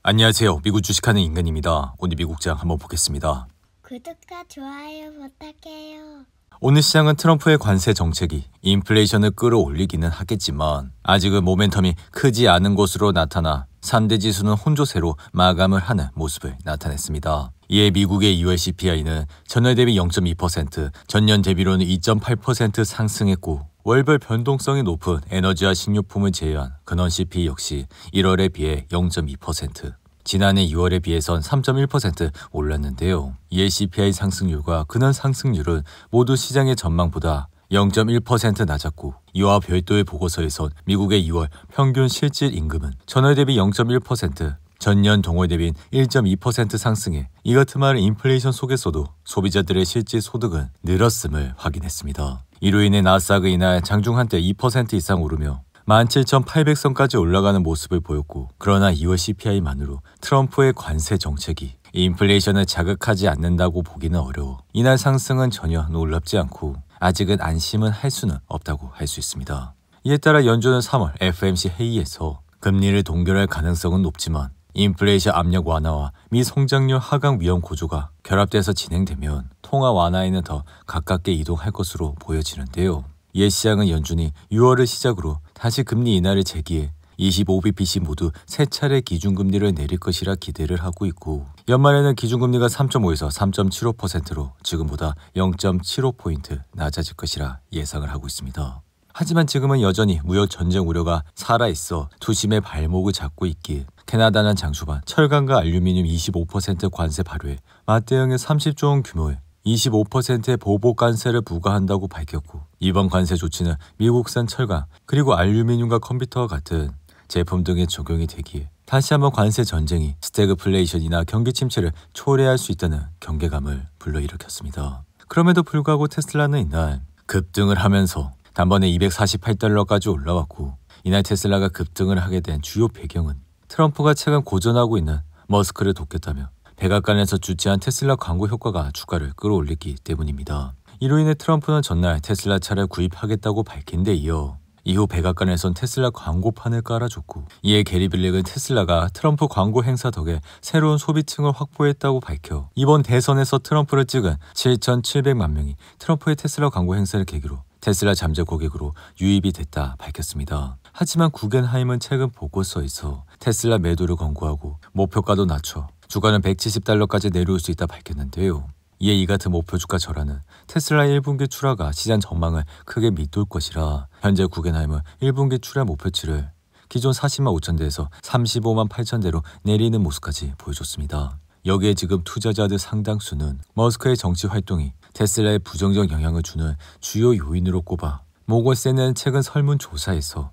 안녕하세요. 미국 주식하는 인간입니다. 오늘 미국장 한번 보겠습니다. 구독과 좋아요 부탁해요. 오늘 시장은 트럼프의 관세 정책이 인플레이션을 끌어올리기는 하겠지만 아직은 모멘텀이 크지 않은 것으로 나타나 3대 지수는 혼조세로 마감을 하는 모습을 나타냈습니다. 이에 미국의 2월 CPI는 전월 대비 0.2%, 전년 대비로는 2.8% 상승했고 월별 변동성이 높은 에너지와 식료품을 제외한 근원 CPI 역시 1월에 비해 0.2%, 지난해 2월에 비해선 3.1% 올랐는데요. 이에 CPI 상승률과 근원 상승률은 모두 시장의 전망보다 0.1% 낮았고 이와 별도의 보고서에선 미국의 2월 평균 실질 임금은 전월 대비 0.1%, 전년 동월 대비 1.2% 상승해 이 같은 말은 인플레이션 속에서도 소비자들의 실질 소득은 늘었음을 확인했습니다. 이로 인해 나스닥은 이날 장중 한때 2% 이상 오르며 17,800선까지 올라가는 모습을 보였고 그러나 2월 CPI만으로 트럼프의 관세 정책이 인플레이션을 자극하지 않는다고 보기는 어려워 이날 상승은 전혀 놀랍지 않고 아직은 안심은 할 수는 없다고 할 수 있습니다. 이에 따라 연준은 3월 FOMC 회의에서 금리를 동결할 가능성은 높지만 인플레이션 압력 완화와 미성장률 하강 위험 구조가 결합돼서 진행되면 통화 완화에는 더 가깝게 이동할 것으로 보여지는데요. 이에 시장은 연준이 6월을 시작으로 다시 금리 인하를 재개해 25bp씩 모두 3차례 기준금리를 내릴 것이라 기대를 하고 있고 연말에는 기준금리가 3.5에서 3.75%로 지금보다 0.75포인트 낮아질 것이라 예상을 하고 있습니다. 하지만 지금은 여전히 무역 전쟁 우려가 살아있어 투심의 발목을 잡고 있기에 캐나다는 장초반 철강과 알루미늄 25% 관세 발효에 맞대응의 30조 원 규모의 25%의 보복 관세를 부과한다고 밝혔고 이번 관세 조치는 미국산 철강 그리고 알루미늄과 컴퓨터와 같은 제품 등에 적용이 되기에 다시 한번 관세 전쟁이 스태그플레이션이나 경기 침체를 초래할 수 있다는 경계감을 불러일으켰습니다. 그럼에도 불구하고 테슬라는 이날 급등을 하면서 단번에 248달러까지 올라왔고 이날 테슬라가 급등을 하게 된 주요 배경은 트럼프가 최근 고전하고 있는 머스크를 돕겠다며 백악관에서 주최한 테슬라 광고 효과가 주가를 끌어올리기 때문입니다. 이로 인해 트럼프는 전날 테슬라 차를 구입하겠다고 밝힌 데 이어 이후 백악관에선 테슬라 광고판을 깔아줬고 이에 게리 빌렉은 테슬라가 트럼프 광고 행사 덕에 새로운 소비층을 확보했다고 밝혀 이번 대선에서 트럼프를 찍은 7,700만 명이 트럼프의 테슬라 광고 행사를 계기로 테슬라 잠재 고객으로 유입이 됐다 밝혔습니다. 하지만 구겐하임은 최근 보고서에서 테슬라 매도를 권고하고 목표가도 낮춰 주가는 170달러까지 내려올 수 있다 밝혔는데요. 이에 이 같은 목표 주가 절하는 테슬라의 1분기 출하가 시장 전망을 크게 밑돌 것이라 현재 구겐하임은 1분기 출하 목표치를 기존 40만 5천 대에서 35만 8천 대로 내리는 모습까지 보여줬습니다. 여기에 지금 투자자들 상당수는 머스크의 정치 활동이 테슬라에 부정적 영향을 주는 주요 요인으로 꼽아 모건스탠은 최근 설문조사에서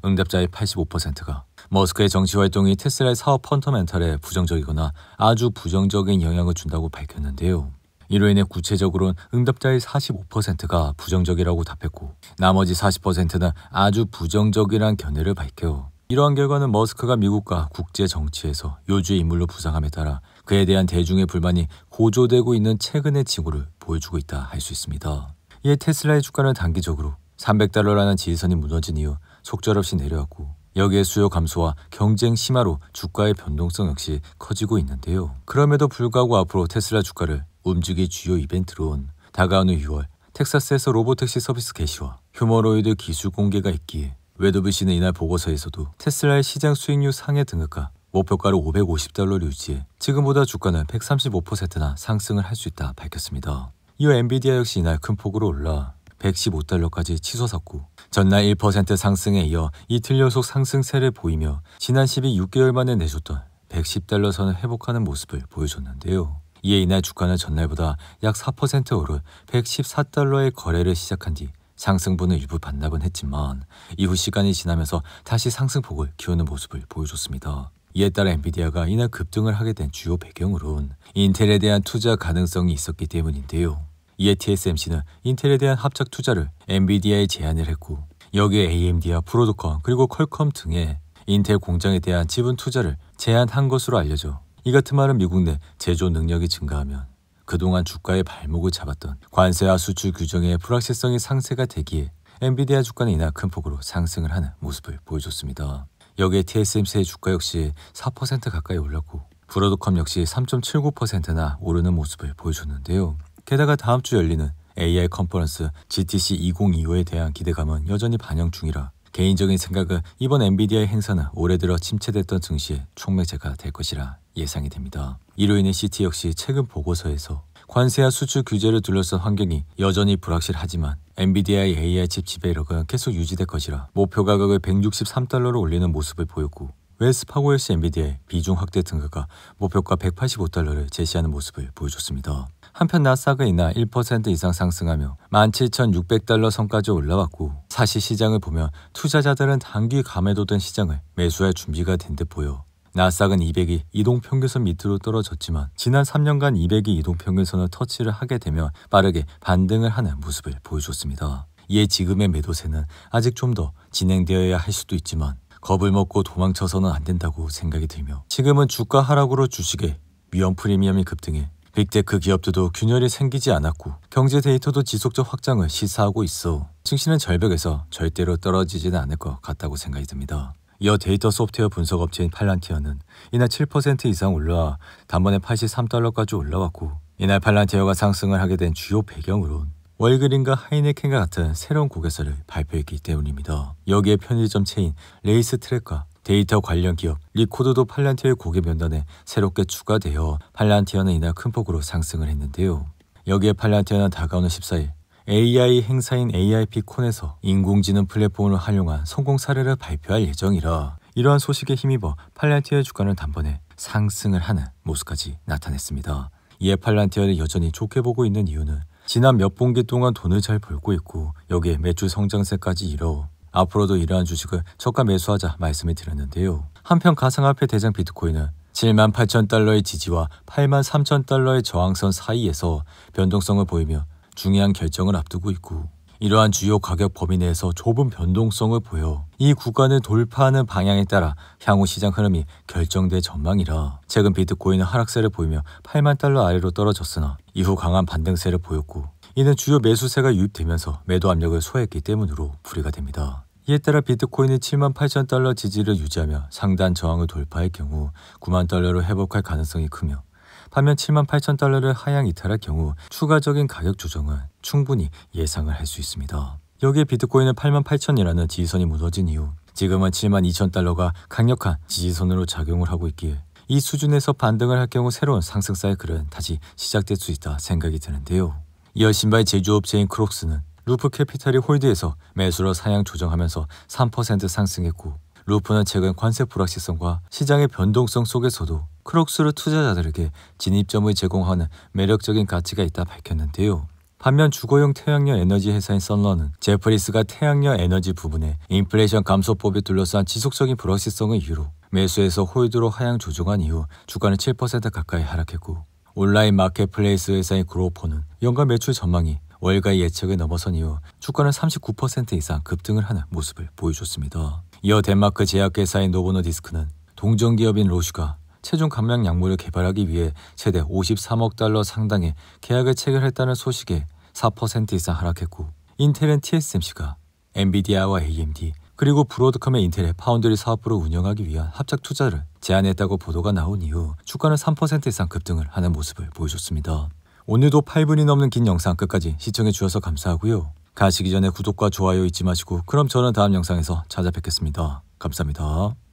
응답자의 85%가 머스크의 정치 활동이 테슬라의 사업 펀더멘털에 부정적이거나 아주 부정적인 영향을 준다고 밝혔는데요. 이로 인해 구체적으로는 응답자의 45%가 부정적이라고 답했고 나머지 40%는 아주 부정적이란 견해를 밝혀 이러한 결과는 머스크가 미국과 국제 정치에서 요주의 인물로 부상함에 따라 그에 대한 대중의 불만이 고조되고 있는 최근의 징후를 보여주고 있다 할 수 있습니다. 이에 테슬라의 주가는 단기적으로 300달러라는 지지선이 무너진 이후 속절없이 내려왔고 여기에 수요 감소와 경쟁 심화로 주가의 변동성 역시 커지고 있는데요. 그럼에도 불구하고 앞으로 테슬라 주가를 움직일 주요 이벤트로는 다가오는 6월 텍사스에서 로보택시 서비스 개시와 휴머노이드 기술 공개가 있기에 웨더비시는 이날 보고서에서도 테슬라의 시장 수익률 상해 등급과 목표가를 550달러를 유지해 지금보다 주가는 135%나 상승을 할 수 있다 밝혔습니다. 이어 엔비디아 역시 이날 큰 폭으로 올라 115달러까지 치솟았고 전날 1% 상승에 이어 이틀 연속 상승세를 보이며 지난 6개월 만에 내줬던 110달러 선을 회복하는 모습을 보여줬는데요. 이에 이날 주가는 전날보다 약 4% 오른 114달러의 거래를 시작한 뒤 상승분을 일부 반납은 했지만 이후 시간이 지나면서 다시 상승폭을 키우는 모습을 보여줬습니다. 이에 따라 엔비디아가 이날 급등을 하게 된 주요 배경으론 인텔에 대한 투자 가능성이 있었기 때문인데요. 이에 TSMC는 인텔에 대한 합작 투자를 엔비디아에 제안을 했고 여기에 AMD와 프로드컴 그리고 퀄컴 등의 인텔 공장에 대한 지분 투자를 제한한 것으로 알려져 이 같은 말은 미국 내 제조 능력이 증가하면 그동안 주가의 발목을 잡았던 관세와 수출 규정의 불확실성이 상쇄가 되기에 엔비디아 주가는 이날 큰 폭으로 상승을 하는 모습을 보여줬습니다. 여기에 TSMC의 주가 역시 4% 가까이 올랐고 브로드컴 역시 3.79%나 오르는 모습을 보여줬는데요. 게다가 다음 주 열리는 AI 컨퍼런스 GTC 2025에 대한 기대감은 여전히 반영 중이라 개인적인 생각은 이번 엔비디아의 행사는 올해 들어 침체됐던 증시의 촉매제가 될 것이라 예상이 됩니다. 이로 인해 CT 역시 최근 보고서에서 관세와 수출 규제를 둘러싼 환경이 여전히 불확실하지만 엔비디아의 AI 칩 지배력은 계속 유지될 것이라 목표 가격을 163달러로 올리는 모습을 보였고 웰스파고에서 엔비디아의 비중 확대 증가가 목표가 185달러를 제시하는 모습을 보여줬습니다. 한편 나스닥은 이날 1% 이상 상승하며 17,600달러 선까지 올라왔고 사실 시장을 보면 투자자들은 단기 감에도된 시장을 매수할 준비가 된 듯 보여 나스닥은 200이 이동평균선 밑으로 떨어졌지만 지난 3년간 200이 이동평균선을 터치를 하게 되면 빠르게 반등을 하는 모습을 보여줬습니다. 이에 지금의 매도세는 아직 좀 더 진행되어야 할 수도 있지만 겁을 먹고 도망쳐서는 안 된다고 생각이 들며 지금은 주가 하락으로 주식의 위험 프리미엄이 급등해 빅테크 기업들도 균열이 생기지 않았고 경제 데이터도 지속적 확장을 시사하고 있어 증시는 절벽에서 절대로 떨어지지는 않을 것 같다고 생각이 듭니다. 이어 데이터 소프트웨어 분석 업체인 팔란티어는 이날 7% 이상 올라 단번에 83달러까지 올라왔고 이날 팔란티어가 상승을 하게 된 주요 배경으론 월그린과 하이네켄과 같은 새로운 고객사를 발표했기 때문입니다. 여기에 편의점 체인 레이스트랙과 데이터 관련 기업 리코드도 팔란티어의 고객 명단에 새롭게 추가되어 팔란티어는 이날 큰 폭으로 상승을 했는데요. 여기에 팔란티어는 다가오는 14일 AI 행사인 AIP콘에서 인공지능 플랫폼을 활용한 성공 사례를 발표할 예정이라 이러한 소식에 힘입어 팔란티어의 주가는 단번에 상승을 하는 모습까지 나타냈습니다. 이에 팔란티어를 여전히 좋게 보고 있는 이유는 지난 몇 분기 동안 돈을 잘 벌고 있고 여기에 매출 성장세까지 이뤄 앞으로도 이러한 주식을 저가 매수하자 말씀을 드렸는데요. 한편 가상화폐 대장 비트코인은 78,000달러의 지지와 83,000달러의 저항선 사이에서 변동성을 보이며 중요한 결정을 앞두고 있고 이러한 주요 가격 범위 내에서 좁은 변동성을 보여 이 구간을 돌파하는 방향에 따라 향후 시장 흐름이 결정될 전망이라 최근 비트코인은 하락세를 보이며 8만 달러 아래로 떨어졌으나 이후 강한 반등세를 보였고 이는 주요 매수세가 유입되면서 매도 압력을 소화했기 때문으로 풀이가 됩니다. 이에 따라 비트코인이 78,000달러 지지를 유지하며 상단 저항을 돌파할 경우 9만 달러로 회복할 가능성이 크며 반면 78,000달러를 하향 이탈할 경우 추가적인 가격 조정은 충분히 예상을 할 수 있습니다. 여기에 비트코인은 88,000이라는 지지선이 무너진 이후 지금은 72,000달러가 강력한 지지선으로 작용을 하고 있기에 이 수준에서 반등을 할 경우 새로운 상승 사이클은 다시 시작될 수 있다 생각이 드는데요. 이어 신발 제조업체인 크록스는 루프 캐피탈이 홀드에서 매수로 사양 조정하면서 3% 상승했고 루프는 최근 관세 불확실성과 시장의 변동성 속에서도 크록스를 투자자들에게 진입점을 제공하는 매력적인 가치가 있다 밝혔는데요. 반면 주거용 태양열 에너지 회사인 선런은 제프리스가 태양열 에너지 부분에 인플레이션 감소법에 둘러싼 지속적인 불확실성을 이유로 매수에서 홀드로 하향 조정한 이후 주가는 7% 가까이 하락했고 온라인 마켓플레이스 회사인 그로포는 연간 매출 전망이 월가의 예측을 넘어선 이후 주가는 39% 이상 급등을 하는 모습을 보여줬습니다. 이어 덴마크 제약회사인 노보노디스크는 동종기업인 로슈가 체중 감량 약물을 개발하기 위해 최대 53억 달러 상당의 계약을 체결했다는 소식에 4% 이상 하락했고 인텔은 TSMC가 엔비디아와 AMD 그리고 브로드컴의 인텔의 파운드리 사업부를 운영하기 위한 합작 투자를 제안했다고 보도가 나온 이후 주가는 3% 이상 급등을 하는 모습을 보여줬습니다. 오늘도 8분이 넘는 긴 영상 끝까지 시청해 주셔서 감사하고요. 가시기 전에 구독과 좋아요 잊지 마시고 그럼 저는 다음 영상에서 찾아뵙겠습니다. 감사합니다.